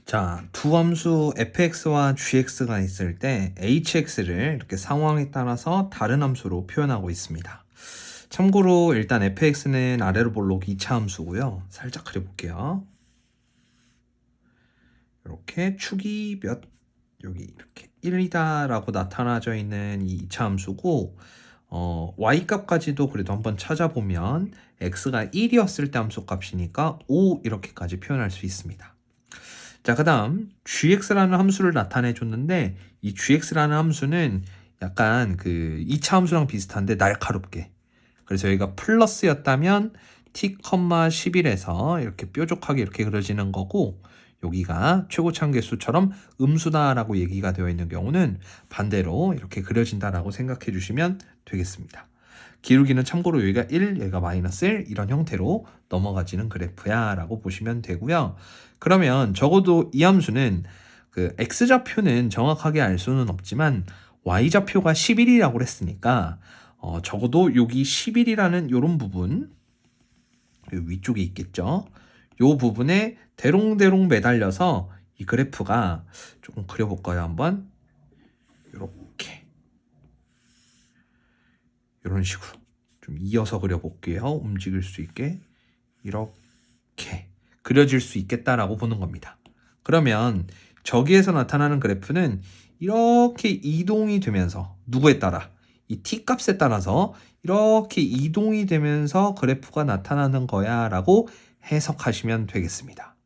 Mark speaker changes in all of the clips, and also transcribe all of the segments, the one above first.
Speaker 1: 자, 두 함수 fx와 gx가 있을 때 hx를 이렇게 상황에 따라서 다른 함수로 표현하고 있습니다. 참고로 일단 fx는 아래로 볼록 2차 함수고요. 살짝 그려볼게요. 이렇게 축이 여기 이렇게 1이다 라고 나타나져 있는 이 2차 함수고 y값까지도 그래도 한번 찾아보면 x가 1이었을 때 함수 값이니까 5 이렇게까지 표현할 수 있습니다. 자, 그 다음 gx라는 함수를 나타내 줬는데 이 gx라는 함수는 약간 그 2차 함수랑 비슷한데 날카롭게, 그래서 여기가 플러스였다면 t,11에서 이렇게 뾰족하게 이렇게 그려지는 거고, 여기가 최고차함계수처럼 음수다라고 얘기가 되어 있는 경우는 반대로 이렇게 그려진다라고 생각해 주시면 되겠습니다. 기울기는 참고로 여기가 1, 여기가 마이너스 1 이런 형태로 넘어가지는 그래프야 라고 보시면 되고요. 그러면 적어도 이 함수는 그 x좌표는 정확하게 알 수는 없지만 y좌표가 11이라고 했으니까 적어도 여기 11이라는 이런 부분, 위쪽에 있겠죠. 이 부분에 대롱대롱 매달려서 이 그래프가 조금 그려볼까요? 한번 이렇게 이런 식으로 좀 이어서 그려볼게요. 움직일 수 있게 이렇게 그려질 수 있겠다라고 보는 겁니다. 그러면 저기에서 나타나는 그래프는 이렇게 이동이 되면서 누구에 따라? 이 t값에 따라서 이렇게 이동이 되면서 그래프가 나타나는 거야 라고 해석하시면 되겠습니다.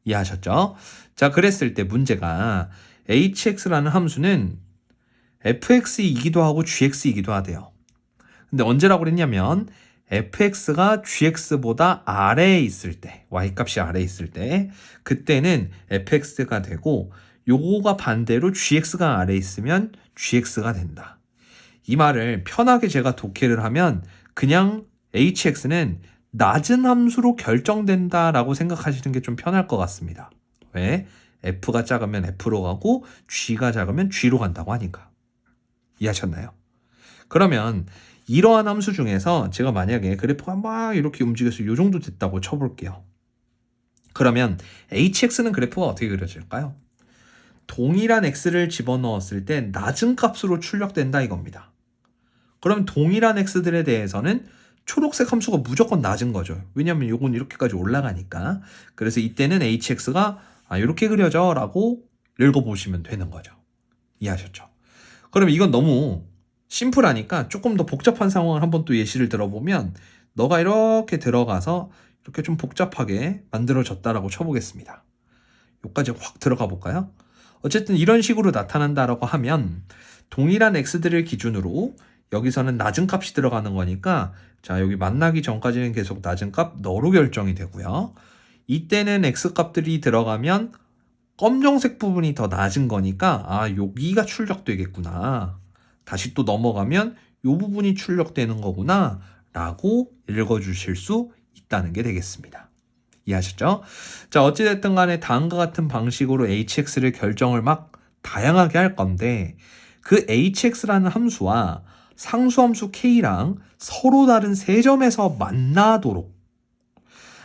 Speaker 1: 이해하셨죠? 자, 그랬을 때 문제가 hx라는 함수는 fx이기도 하고 gx이기도 하대요. 근데 언제라고 그랬냐면 fx가 gx보다 아래에 있을 때, y값이 아래에 있을 때 그때는 fx가 되고, 요거가 반대로 gx가 아래에 있으면 gx가 된다. 이 말을 편하게 제가 독해를 하면 그냥 hx는 낮은 함수로 결정된다라고 생각하시는 게 좀 편할 것 같습니다. 왜? f가 작으면 f로 가고 g가 작으면 g로 간다고 하니까. 이해하셨나요? 그러면 이러한 함수 중에서 제가 만약에 그래프가 막 이렇게 움직여서 이 정도 됐다고 쳐볼게요. 그러면 hx는 그래프가 어떻게 그려질까요? 동일한 x를 집어넣었을 때 낮은 값으로 출력된다 이겁니다. 그럼 동일한 x들에 대해서는 초록색 함수가 무조건 낮은 거죠. 왜냐하면 이건 이렇게까지 올라가니까. 그래서 이때는 hx가 이렇게 그려져 라고 읽어보시면 되는 거죠. 이해하셨죠? 그럼 이건 너무 심플하니까 조금 더 복잡한 상황을 한번 또 예시를 들어보면, 너가 이렇게 들어가서 이렇게 좀 복잡하게 만들어졌다라고 쳐보겠습니다. 여기까지 확 들어가 볼까요? 어쨌든 이런 식으로 나타난다라고 하면 동일한 x들을 기준으로 여기서는 낮은 값이 들어가는 거니까, 자, 여기 만나기 전까지는 계속 낮은 값 너로 결정이 되고요. 이때는 x 값들이 들어가면 검정색 부분이 더 낮은 거니까 여기가 출력되겠구나. 다시 또 넘어가면 이 부분이 출력되는 거구나 라고 읽어주실 수 있다는 게 되겠습니다. 이해하셨죠? 자, 어찌됐든 간에 다음과 같은 방식으로 hx를 결정을 막 다양하게 할 건데, 그 hx라는 함수와 상수함수 k랑 서로 다른 세 점에서 만나도록,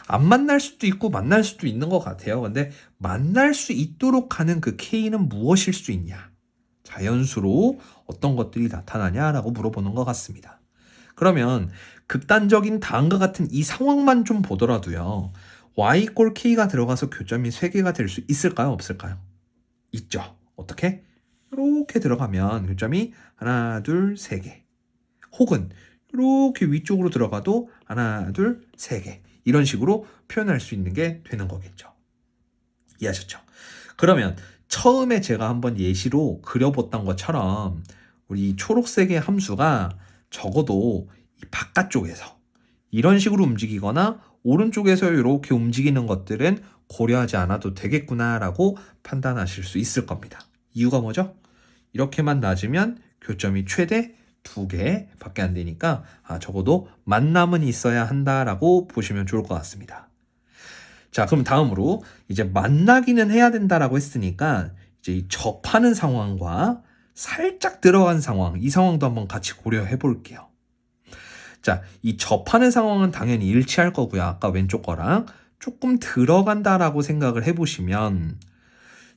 Speaker 1: 안 만날 수도 있고 만날 수도 있는 것 같아요. 근데 만날 수 있도록 하는 그 k는 무엇일 수 있냐? 자연수로 어떤 것들이 나타나냐라고 물어보는 것 같습니다. 그러면 극단적인 다음과 같은 이 상황만 좀 보더라도요, y 꼴 k가 들어가서 교점이 3개가 될 수 있을까요? 없을까요? 있죠. 어떻게? 이렇게 들어가면 교점이 하나, 둘, 3개. 혹은 이렇게 위쪽으로 들어가도 하나, 둘, 3개. 이런 식으로 표현할 수 있는 게 되는 거겠죠. 이해하셨죠? 그러면 처음에 제가 한번 예시로 그려봤던 것처럼 우리 초록색의 함수가 적어도 이 바깥쪽에서 이런 식으로 움직이거나 오른쪽에서 이렇게 움직이는 것들은 고려하지 않아도 되겠구나라고 판단하실 수 있을 겁니다. 이유가 뭐죠? 이렇게만 낮으면 교점이 최대 2개밖에 안 되니까 적어도 만남은 있어야 한다라고 보시면 좋을 것 같습니다. 자, 그럼 다음으로 이제 만나기는 해야 된다라고 했으니까 이제 이 접하는 상황과 살짝 들어간 상황, 이 상황도 한번 같이 고려해 볼게요. 자, 이 접하는 상황은 당연히 일치할 거고요. 아까 왼쪽 거랑 조금 들어간다라고 생각을 해보시면,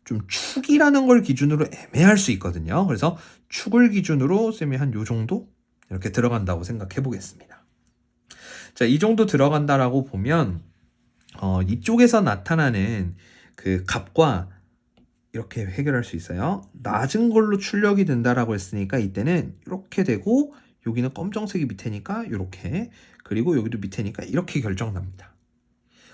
Speaker 1: 좀 축이라는 걸 기준으로 애매할 수 있거든요. 그래서 축을 기준으로 쌤이 한 요 정도 이렇게 들어간다고 생각해 보겠습니다. 자, 이 정도 들어간다라고 보면 이쪽에서 나타나는 그 값과 이렇게 해결할 수 있어요. 낮은 걸로 출력이 된다라고 했으니까 이때는 이렇게 되고 여기는 검정색이 밑에니까 이렇게, 그리고 여기도 밑에니까 이렇게 결정납니다.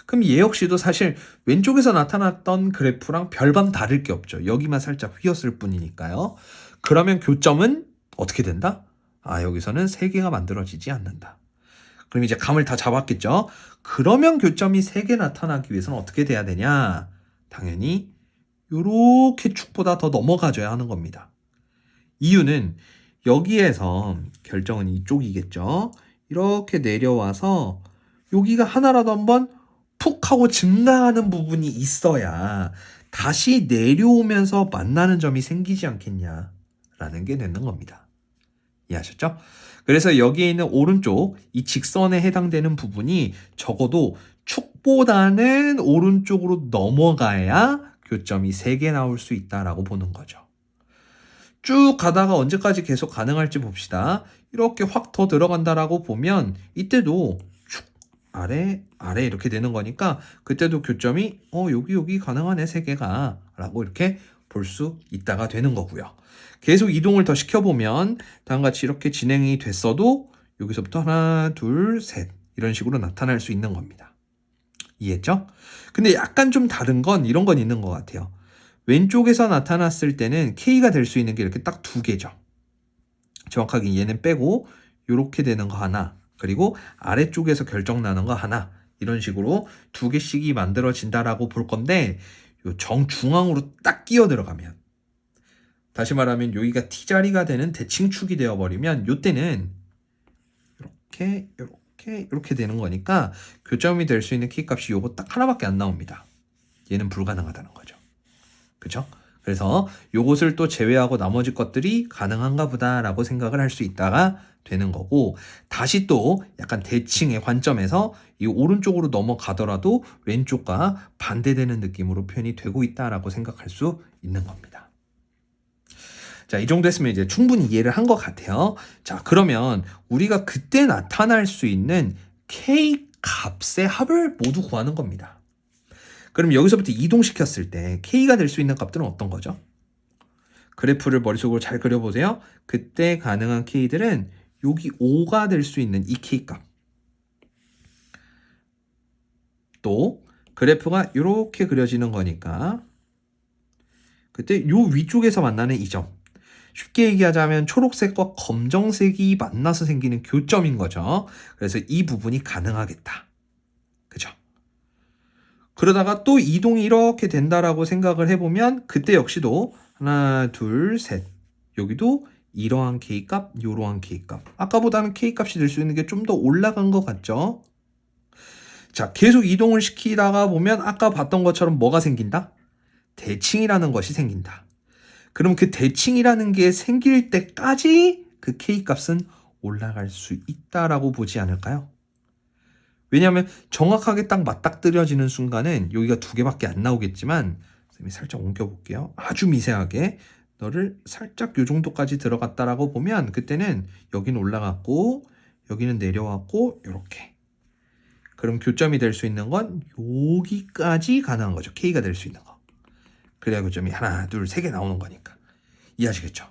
Speaker 1: 그럼 얘 역시도 사실 왼쪽에서 나타났던 그래프랑 별반 다를 게 없죠. 여기만 살짝 휘었을 뿐이니까요. 그러면 교점은 어떻게 된다? 여기서는 3개가 만들어지지 않는다. 그럼 이제 감을 다 잡았겠죠? 그러면 교점이 3개 나타나기 위해서는 어떻게 돼야 되냐? 당연히 요렇게 축보다 더 넘어가줘야 하는 겁니다. 이유는 여기에서 결정은 이쪽이겠죠? 이렇게 내려와서 여기가 하나라도 한번 푹 하고 증가하는 부분이 있어야 다시 내려오면서 만나는 점이 생기지 않겠냐라는 게 되는 겁니다. 이해하셨죠? 그래서 여기에 있는 오른쪽 이 직선에 해당되는 부분이 적어도 축보다는 오른쪽으로 넘어가야 교점이 3개 나올 수 있다라고 보는 거죠. 쭉 가다가 언제까지 계속 가능할지 봅시다. 이렇게 확 더 들어간다라고 보면 이때도 축 아래 이렇게 되는 거니까 그때도 교점이 여기 가능하네 3개가 라고 이렇게 볼 수 있다가 되는 거고요. 계속 이동을 더 시켜보면 다음같이 이렇게 진행이 됐어도 여기서부터 하나, 둘, 셋 이런 식으로 나타날 수 있는 겁니다. 이해했죠? 근데 약간 좀 다른 건 이런 건 있는 것 같아요. 왼쪽에서 나타났을 때는 K가 될 수 있는 게 이렇게 딱 2개죠. 정확하게 얘는 빼고 이렇게 되는 거 하나, 그리고 아래쪽에서 결정나는 거 하나, 이런 식으로 2개씩이 만들어진다라고 볼 건데 요 정중앙으로 딱 끼어 들어가면, 다시 말하면 여기가 T자리가 되는 대칭축이 되어버리면 요때는 이렇게 되는 거니까 교점이 될 수 있는 K값이 요거 딱 하나밖에 안 나옵니다. 얘는 불가능하다는 거죠. 그죠? 그래서 요것을 또 제외하고 나머지 것들이 가능한가 보다라고 생각을 할 수 있다가 되는 거고, 다시 또 약간 대칭의 관점에서 이 오른쪽으로 넘어가더라도 왼쪽과 반대되는 느낌으로 표현이 되고 있다라고 생각할 수 있는 겁니다. 자, 이 정도 했으면 이제 충분히 이해를 한 것 같아요. 자, 그러면 우리가 그때 나타날 수 있는 K 값의 합을 모두 구하는 겁니다. 그럼 여기서부터 이동시켰을 때 K가 될 수 있는 값들은 어떤 거죠? 그래프를 머릿속으로 잘 그려보세요. 그때 가능한 K들은 여기 5가 될 수 있는 이 K값. 또 그래프가 이렇게 그려지는 거니까 그때 요 위쪽에서 만나는 이 점. 쉽게 얘기하자면 초록색과 검정색이 만나서 생기는 교점인 거죠. 그래서 이 부분이 가능하겠다. 그죠? 그러다가 또 이동이 이렇게 된다라고 생각을 해보면 그때 역시도 하나, 둘, 셋. 여기도 이러한 K값, 이러한 K값. 아까보다는 K값이 될 수 있는 게 좀 더 올라간 것 같죠? 자, 계속 이동을 시키다가 보면 아까 봤던 것처럼 뭐가 생긴다? 대칭이라는 것이 생긴다. 그럼 그 대칭이라는 게 생길 때까지 그 K값은 올라갈 수 있다라고 보지 않을까요? 왜냐하면 정확하게 딱 맞닥뜨려지는 순간은 여기가 2개밖에 안 나오겠지만, 선생님이 살짝 옮겨볼게요. 아주 미세하게 너를 살짝 요 정도까지 들어갔다라고 보면 그때는 여기는 올라갔고 여기는 내려왔고 이렇게. 그럼 교점이 될 수 있는 건 여기까지 가능한 거죠. K가 될 수 있는 거. 그래야 교점이 하나, 둘, 3개 나오는 거니까. 이해하시겠죠?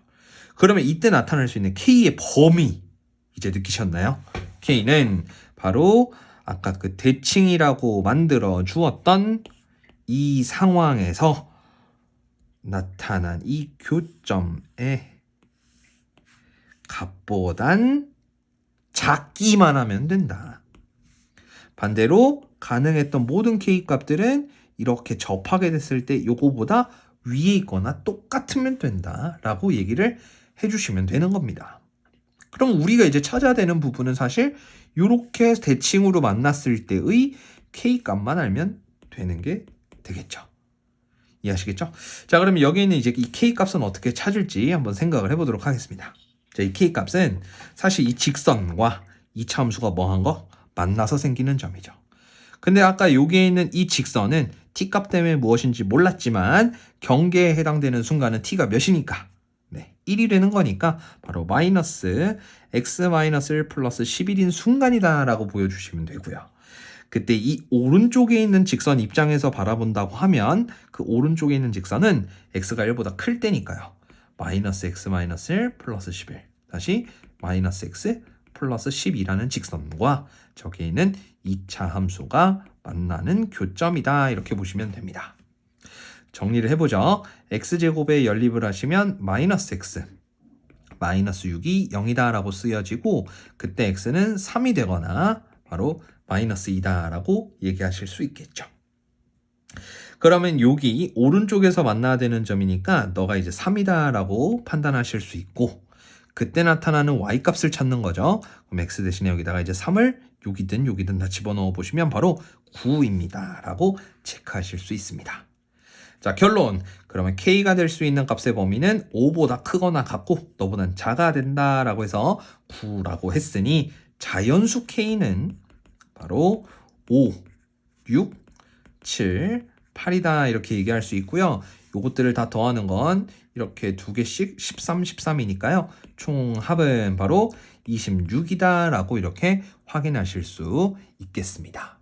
Speaker 1: 그러면 이때 나타날 수 있는 K의 범위 이제 느끼셨나요? K는 바로 아까 그 대칭이라고 만들어 주었던 이 상황에서 나타난 이 교점의 값보단 작기만 하면 된다. 반대로 가능했던 모든 K 값들은 이렇게 접하게 됐을 때 요거보다 위에 있거나 똑같으면 된다라고 얘기를 해주시면 되는 겁니다. 그럼 우리가 이제 찾아야 되는 부분은 사실 이렇게 대칭으로 만났을 때의 K 값만 알면 되는 게 되겠죠. 이해하시겠죠? 자, 그러면 여기 있는 이제 이 K 값은 어떻게 찾을지 한번 생각을 해보도록 하겠습니다. 자, 이 K 값은 사실 이 직선과 이차 함수가 뭐한 거? 만나서 생기는 점이죠. 근데 아까 여기에 있는 이 직선은 t값 때문에 무엇인지 몰랐지만 경계에 해당되는 순간은 t가 몇이니까 1이 되는 거니까 바로 마이너스 x-1 플러스 11인 순간이다 라고 보여주시면 되고요. 그때 이 오른쪽에 있는 직선 입장에서 바라본다고 하면 그 오른쪽에 있는 직선은 x가 1보다 클 때니까요. 마이너스 x-1 플러스 11 다시 마이너스 x 플러스 12라는 직선과 저기에 있는 2차 함수가 만나는 교점이다 이렇게 보시면 됩니다. 정리를 해보죠. x제곱에 연립을 하시면 마이너스 x 마이너스 6이 0이다 라고 쓰여지고 그때 x는 3이 되거나 바로 마이너스 2다 라고 얘기하실 수 있겠죠. 그러면 여기 오른쪽에서 만나야 되는 점이니까 너가 이제 3이다 라고 판단하실 수 있고 그때 나타나는 y값을 찾는 거죠. 그럼 x 대신에 여기다가 이제 3을 여기든 다 집어넣어 보시면 바로 9입니다 라고 체크하실 수 있습니다. 자, 결론. 그러면 k가 될 수 있는 값의 범위는 5보다 크거나 같고 너보단 작아야 된다라고 해서 9라고 했으니 자연수 k는 바로 5, 6, 7, 8이다 이렇게 얘기할 수 있고요. 요것들을 다 더하는 건 이렇게 두 개씩 13, 13이니까요. 총 합은 바로 26이다 라고 이렇게 확인하실 수 있겠습니다.